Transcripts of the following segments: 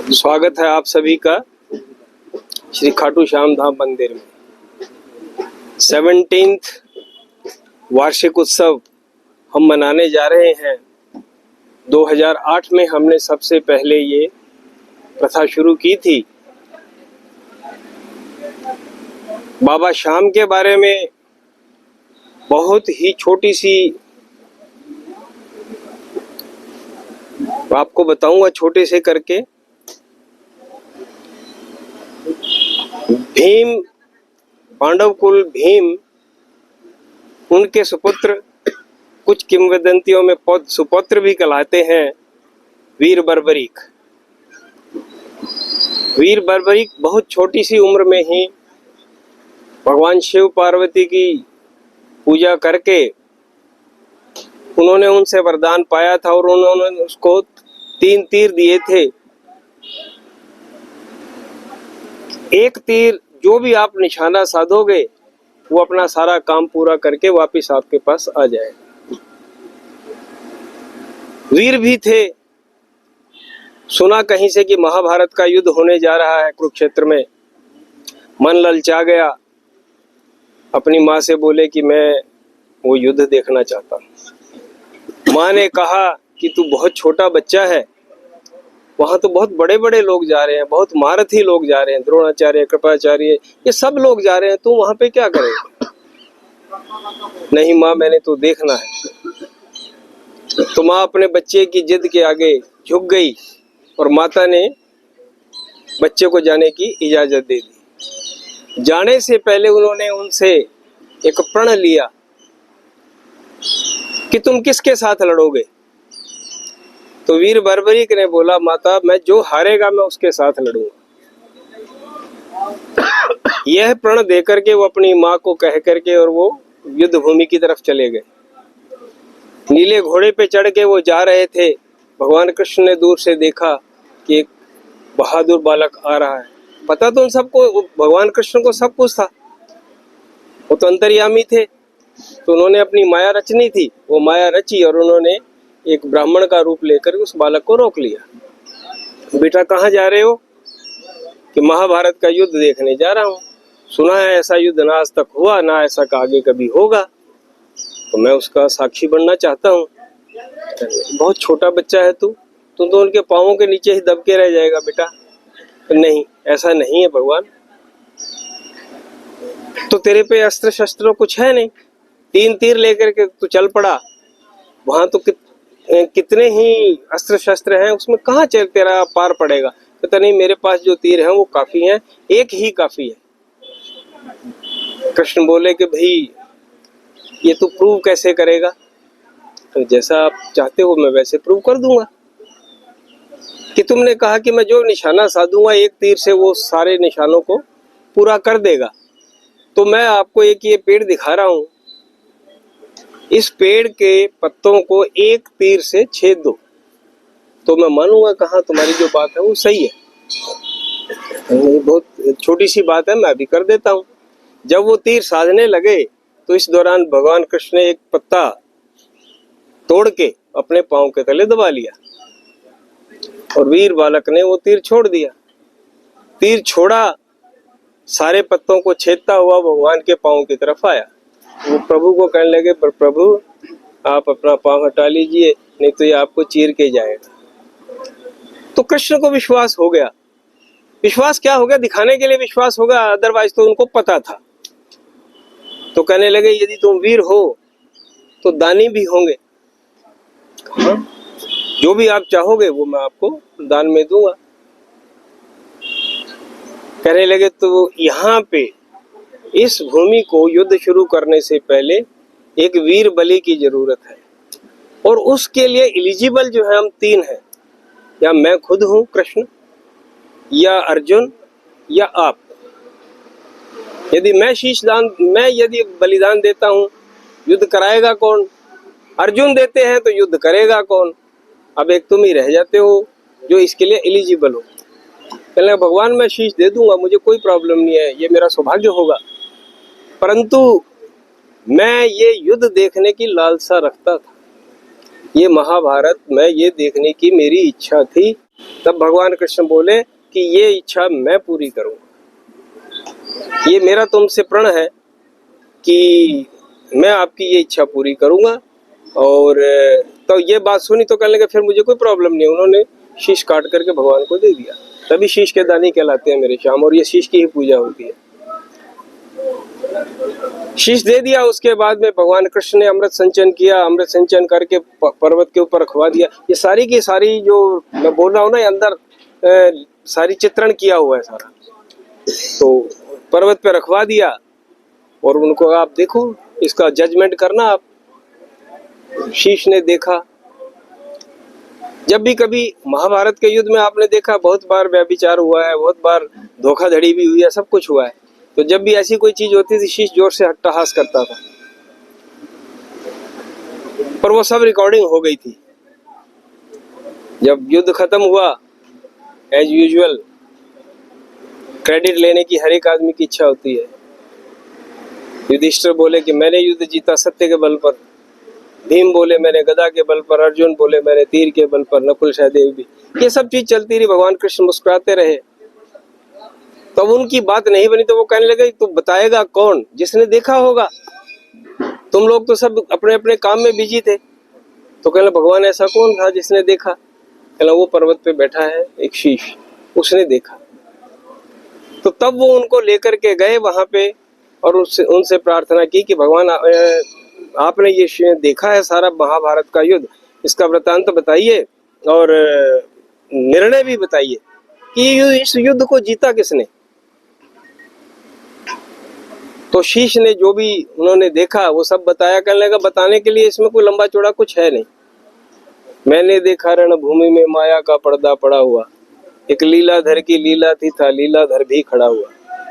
स्वागत है आप सभी का श्री खाटू श्याम धाम मंदिर में 17th वार्षिक उत्सव हम मनाने जा रहे हैं। 2008 में हमने सबसे पहले ये प्रथा शुरू की थी। बाबा श्याम के बारे में बहुत ही छोटी सी आपको बताऊंगा, छोटे से करके। भीम, पांडव कुल भीम, उनके सुपुत्र, कुछ किंवदंतियों में सुपुत्र भी कहलाते हैं वीर बर्बरीक। वीर बर्बरीक बहुत छोटी सी उम्र में ही भगवान शिव पार्वती की पूजा करके उन्होंने उनसे वरदान पाया था और उन्होंने उसको 3 तीर दिए थे। एक तीर जो भी आप निशाना साधोगे वो अपना सारा काम पूरा करके वापस आपके पास आ जाए। वीर भी थे। सुना कहीं से कि महाभारत का युद्ध होने जा रहा है कुरुक्षेत्र में। मन ललचा गया, अपनी माँ से बोले कि मैं वो युद्ध देखना चाहता हूँ। माँ ने कहा कि तू बहुत छोटा बच्चा है, वहां तो बहुत बड़े बड़े लोग जा रहे हैं, बहुत महारथी लोग जा रहे हैं, द्रोणाचार्य, कृपाचार्य, ये सब लोग जा रहे हैं, तू वहां पे क्या करेगा? नहीं माँ, मैंने तो देखना है। तो माँ अपने बच्चे की जिद के आगे झुक गई और माता ने बच्चे को जाने की इजाजत दे दी। जाने से पहले उन्होंने उनसे एक प्रण लिया कि तुम किसके साथ लड़ोगे? तो वीर बर्बरीक ने बोला, माता, मैं जो हारेगा मैं उसके साथ लड़ूंगा। यह प्रण देकर के वो अपनी माँ को कह करके और वो युद्ध भूमि की तरफ चले गए। नीले घोड़े पे चढ़ के वो जा रहे थे। भगवान कृष्ण ने दूर से देखा कि एक बहादुर बालक आ रहा है। पता तो उन सबको, भगवान कृष्ण को सब कुछ था, वो तो अंतर्यामी थे। तो उन्होंने अपनी माया रचनी थी, वो माया रची और उन्होंने एक ब्राह्मण का रूप लेकर उस बालक को रोक लिया। बेटा कहाँ जा रहे हो? कि महाभारत का युद्ध देखने जा रहा हूँ। सुना है ऐसा युद्ध ना आज तक हुआ, ना ऐसा आगे कभी होगा, तो मैं उसका साक्षी बनना चाहता हूँ। बहुत छोटा बच्चा है तू तो उनके पाँवों के नीचे ही दब के रह जाएगा बेटा। नहीं, ऐसा नहीं है भगवान। तो तेरे पे अस्त्र शस्त्र कुछ है नहीं, 3 तीर लेकर के तू चल पड़ा। वहां तो कितने ही अस्त्र शस्त्र हैं, उसमें कहाँ तेरा पार पड़ेगा? पता नहीं, मेरे पास जो तीर हैं वो काफी हैं, एक ही काफी है। कृष्ण बोले कि भाई ये तू प्रूव कैसे करेगा? तो जैसा आप चाहते हो मैं वैसे प्रूव कर दूंगा। कि तुमने कहा कि मैं जो निशाना साधूंगा एक तीर से वो सारे निशानों को पूरा कर देगा। तो मैं आपको एक ये पेड़ दिखा रहा हूं, इस पेड़ के पत्तों को एक तीर से छेद दो तो मैं मानूंगा कहाँ तुम्हारी जो बात है वो सही है। बहुत छोटी सी बात है, मैं अभी कर देता हूँ। जब वो तीर साधने लगे तो इस दौरान भगवान कृष्ण ने एक पत्ता तोड़ के अपने पांव के तले दबा लिया और वीर बालक ने वो तीर छोड़ दिया। तीर छोड़ा, सारे पत्तों को छेदता हुआ भगवान के पांव की तरफ आया। वो प्रभु को कहने लगे, पर प्रभु आप अपना पांव हटा लीजिए, नहीं तो ये आपको चीर के जाएगा। तो कृष्ण को विश्वास हो गया। विश्वास क्या हो गया? दिखाने के लिए विश्वास होगा, अदरवाइज तो उनको पता था। तो कहने लगे, यदि तुम वीर हो तो दानी भी होंगे। हाँ? जो भी आप चाहोगे वो मैं आपको दान में दूंगा। कहने लगे, तो यहाँ पे इस भूमि को युद्ध शुरू करने से पहले एक वीर बलि की जरूरत है और उसके लिए एलिजिबल जो है हम 3 हैं, या मैं खुद हूं कृष्ण, या अर्जुन, या आप। यदि मैं यदि बलिदान देता हूं, युद्ध कराएगा कौन? अर्जुन देते हैं तो युद्ध करेगा कौन? अब एक तुम ही रह जाते हो जो इसके लिए एलिजिबल हो। कहने लगे, भगवान मैं शीश दे दूंगा, मुझे कोई प्रॉब्लम नहीं है, ये मेरा सौभाग्य होगा, परंतु मैं ये युद्ध देखने की लालसा रखता था। ये महाभारत मैं ये देखने की मेरी इच्छा थी तब भगवान कृष्ण बोले कि ये इच्छा मैं पूरी करूंगा, ये मेरा तुमसे प्रण है कि मैं आपकी ये इच्छा पूरी करूंगा। और तो ये बात सुनी तो कहने लगे फिर मुझे कोई प्रॉब्लम नहीं। उन्होंने शीश काट करके भगवान को दे दिया। तभी शीश के दानी कहलाते हैं मेरे श्याम, और ये शीश की ही पूजा होती है। शीश दे दिया। उसके बाद में भगवान कृष्ण ने अमृत सिंचन किया। अमृत सिंचन करके पर्वत के ऊपर रखवा दिया। ये सारी की सारी जो मैं बोल रहा हूँ ना, अंदर सारी चित्रण किया हुआ है सारा। तो पर्वत पे रखवा दिया और उनको आप देखो, इसका जजमेंट करना आप। शीश ने देखा। जब भी कभी महाभारत के युद्ध में आपने देखा बहुत बार व्यभिचार हुआ है, बहुत बार धोखाधड़ी भी हुई है, सब कुछ हुआ है। तो जब भी ऐसी कोई चीज होती थी शीश जोर से हट्टाहास करता था। पर वो सब रिकॉर्डिंग हो गई थी। जब युद्ध खत्म हुआ, एज यूजुअल क्रेडिट लेने की हर एक आदमी की इच्छा होती है। युधिष्ठिर बोले कि मैंने युद्ध जीता सत्य के बल पर, भीम बोले मैंने गदा के बल पर, अर्जुन बोले मैंने तीर के बल पर, नकुल सहदेव भी। ये सब चीज चलती रही। भगवान कृष्ण मुस्कुराते रहे। तब उनकी बात नहीं बनी तो वो कहने लगे तो बताएगा कौन, जिसने देखा होगा। तुम लोग तो सब अपने अपने काम में बिजी थे। तो कहना भगवान ऐसा कौन था जिसने देखा? कहना वो पर्वत पे बैठा है एक शीश, उसने देखा। तो तब वो उनको लेकर के गए वहां पे और उनसे प्रार्थना की कि भगवान आपने ये देखा है सारा महाभारत का युद्ध, इसका वृतांत बताइए और निर्णय भी बताइए कि इस युद्ध को जीता किसने। तो शीश ने जो भी उन्होंने देखा वो सब बताया। कहने लगा बताने के लिए इसमें कोई लंबा चौड़ा कुछ है नहीं। मैंने देखा रणभूमि में माया का पर्दा पड़ा हुआ, एक लीलाधर की लीला थी, था लीलाधर भी खड़ा हुआ।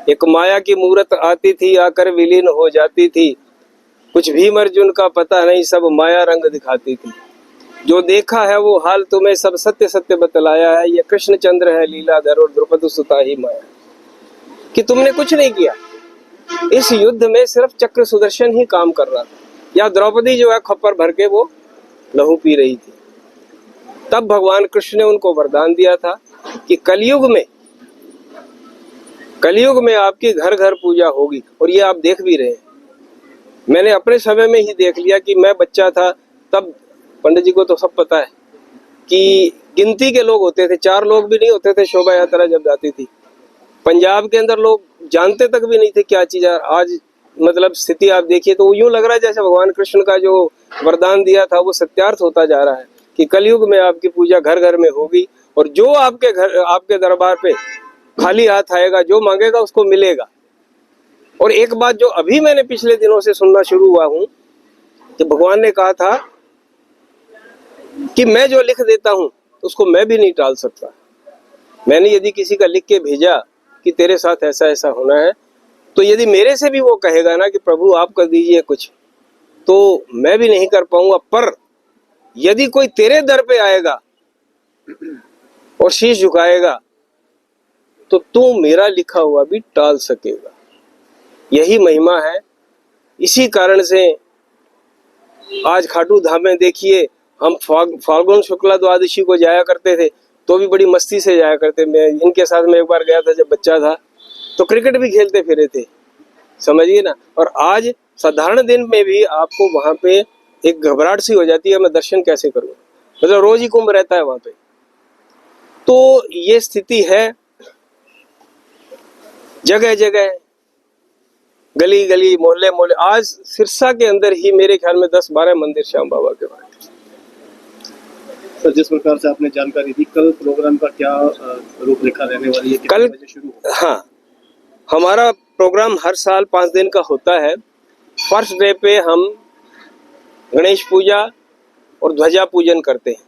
एक माया की मूरत आती थी, आकर विलीन हो जाती थी, कुछ भीम अर्जुन का पता नहीं, सब माया रंग दिखाती थी। जो देखा है वो हाल तुम्हें सब सत्य सत्य बतलाया है, ये कृष्णचंद्र है लीलाधर और द्रुपद सुता ही माया। कि तुमने कुछ नहीं किया, इस युद्ध में सिर्फ चक्र सुदर्शन ही काम कर रहा था, या द्रौपदी जो है खप्पर भर के वो लहू पी रही थी। तब भगवान कृष्ण ने उनको वरदान दिया था कि कलयुग में आपकी घर घर पूजा होगी। और ये आप देख भी रहे हैं। मैंने अपने समय में ही देख लिया कि मैं बच्चा था तब, पंडित जी को तो सब पता है कि गिनती के लोग होते थे, 4 लोग भी नहीं होते थे शोभा यात्रा जब जाती थी। पंजाब के अंदर लोग जानते तक भी नहीं थे क्या चीज है। आज मतलब स्थिति आप देखिए तो यूं लग रहा है जैसे भगवान कृष्ण का जो वरदान दिया था वो सत्यार्थ होता जा रहा है कि कलयुग में आपकी पूजा घर घर में होगी। और जो आपके दरबार पे खाली हाथ आएगा, जो मांगेगा उसको मिलेगा। और एक बात जो अभी मैंने पिछले दिनों से सुनना शुरू हुआ हूं कि भगवान ने कहा था कि मैं जो लिख देता हूं उसको मैं भी नहीं टाल सकता। मैंने यदि किसी का लिख के भेजा कि तेरे साथ ऐसा ऐसा होना है, तो यदि मेरे से भी वो कहेगा ना कि प्रभु आप कर दीजिए कुछ, तो मैं भी नहीं कर पाऊंगा। पर यदि कोई तेरे दर पे आएगा और शीश झुकाएगा तो तू मेरा लिखा हुआ भी टाल सकेगा। यही महिमा है। इसी कारण से आज खाटू धाम में देखिए, हम फाल्गुन शुक्ला द्वादशी को जाया करते थे तो भी बड़ी मस्ती से जाया करते। मैं इनके साथ में एक बार गया था जब बच्चा था, तो क्रिकेट भी खेलते फिरे थे, समझिए ना। और आज साधारण दिन में भी आपको वहां पे एक घबराहट सी हो जाती है, मैं दर्शन कैसे करूं, मतलब रोज ही कुंभ रहता है वहां पे। तो ये स्थिति है जगह जगह, गली गली, मोहल्ले मोहल्ले। आज सिरसा के अंदर ही मेरे ख्याल में 10-12 मंदिर श्याम बाबा के बारे। तो जिस प्रकार से आपने जानकारी दी, कल प्रोग्राम का क्या रूपरेखा रहने वाली है? कल हाँ, हमारा प्रोग्राम हर साल 5 दिन का होता है। फर्स्ट डे पे हम गणेश पूजा और ध्वजा पूजन करते हैं।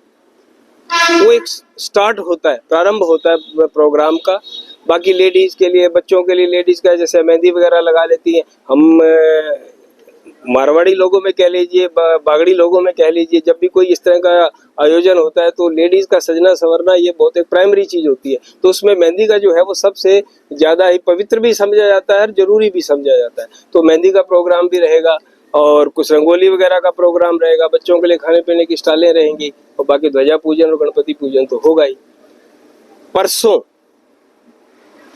वो एक स्टार्ट होता है, प्रारंभ होता है प्रोग्राम का। बाकी लेडीज के लिए, बच्चों के लिए, लेडीज का जैसे मेहंदी वगैरह लगा लेती हैं। हम मारवाड़ी लोगों में कह लीजिए, बागड़ी लोगों में कह लीजिए, जब भी कोई इस तरह का आयोजन होता है तो लेडीज का सजना संवरना ये बहुत एक प्राइमरी चीज होती है। तो उसमें मेहंदी का जो है वो सबसे ज्यादा ही पवित्र भी समझा जाता है और जरूरी भी समझा जाता है। तो मेहंदी का प्रोग्राम भी रहेगा और कुछ रंगोली वगैरह का प्रोग्राम रहेगा, बच्चों के लिए खाने पीने की स्टॉलें रहेंगी और बाकी ध्वजा पूजन और गणपति पूजन तो होगा ही। परसों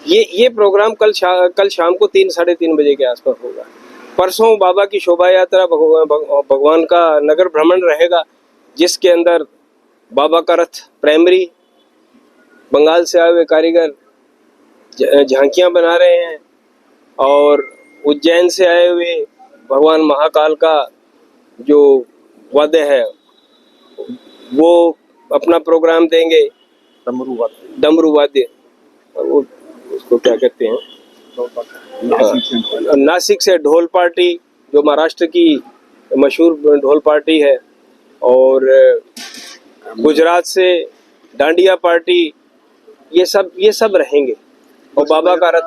ये प्रोग्राम कल शाम को 3-3:30 बजे के आसपास होगा। परसों बाबा की शोभा यात्रा भगवान का नगर भ्रमण रहेगा, जिसके अंदर बाबा का रथ प्राइमरी, बंगाल से आए हुए कारीगर झांकियां बना रहे हैं, और उज्जैन से आए हुए भगवान महाकाल का जो वाद्य है वो अपना प्रोग्राम देंगे, डमरू वाद्य, वो उसको क्या कहते हैं, नासिक से ढोल पार्टी जो महाराष्ट्र की मशहूर ढोल पार्टी है, और गुजरात से डांडिया पार्टी, ये सब रहेंगे। और बाबा का रथ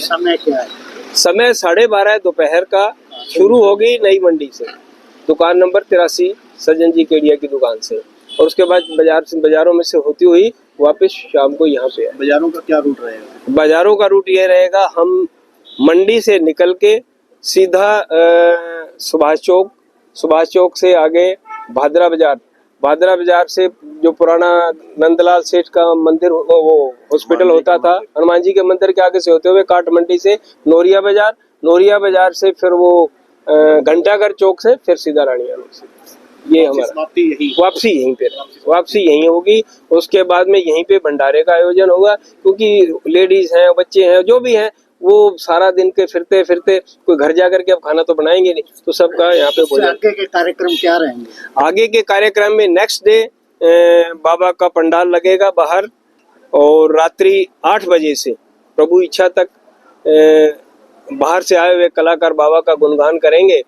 समय क्या है? समय 12:30 दोपहर का शुरू होगी नई मंडी से, दुकान नंबर 83 सज्जन जी केडिया की दुकान से, और उसके बाद बाजारों में से होती हुई वापस शाम को यहाँ पे है। बाजारों का क्या रूट रहेगा? बाजारों का रूट ये रहेगा, हम मंडी से निकल के सीधा सुभाष चौक से आगे भादरा बाजार से जो पुराना नंदलाल सेठ का मंदिर, वो हॉस्पिटल होता था, हनुमान जी के मंदिर के आगे से होते हुए काट मंडी से नोरिया बाजार से फिर वो घंटाघर चौक से फिर सीधा रानिया से, ये हमारा वापसी यहीं होगी। उसके बाद में यहीं पे भंडारे का आयोजन होगा, क्योंकि लेडीज हैं, बच्चे हैं, जो भी हैं, वो सारा दिन के फिरते कोई घर जाकर के अब खाना तो बनाएंगे नहीं, तो सबका यहाँ पे भोजन। आगे के कार्यक्रम क्या रहेंगे? आगे के कार्यक्रम में नेक्स्ट डे बाबा का पंडाल लगेगा बाहर, और रात्रि 8 बजे से प्रभु इच्छा तक बाहर से आए हुए कलाकार बाबा का गुणगान करेंगे।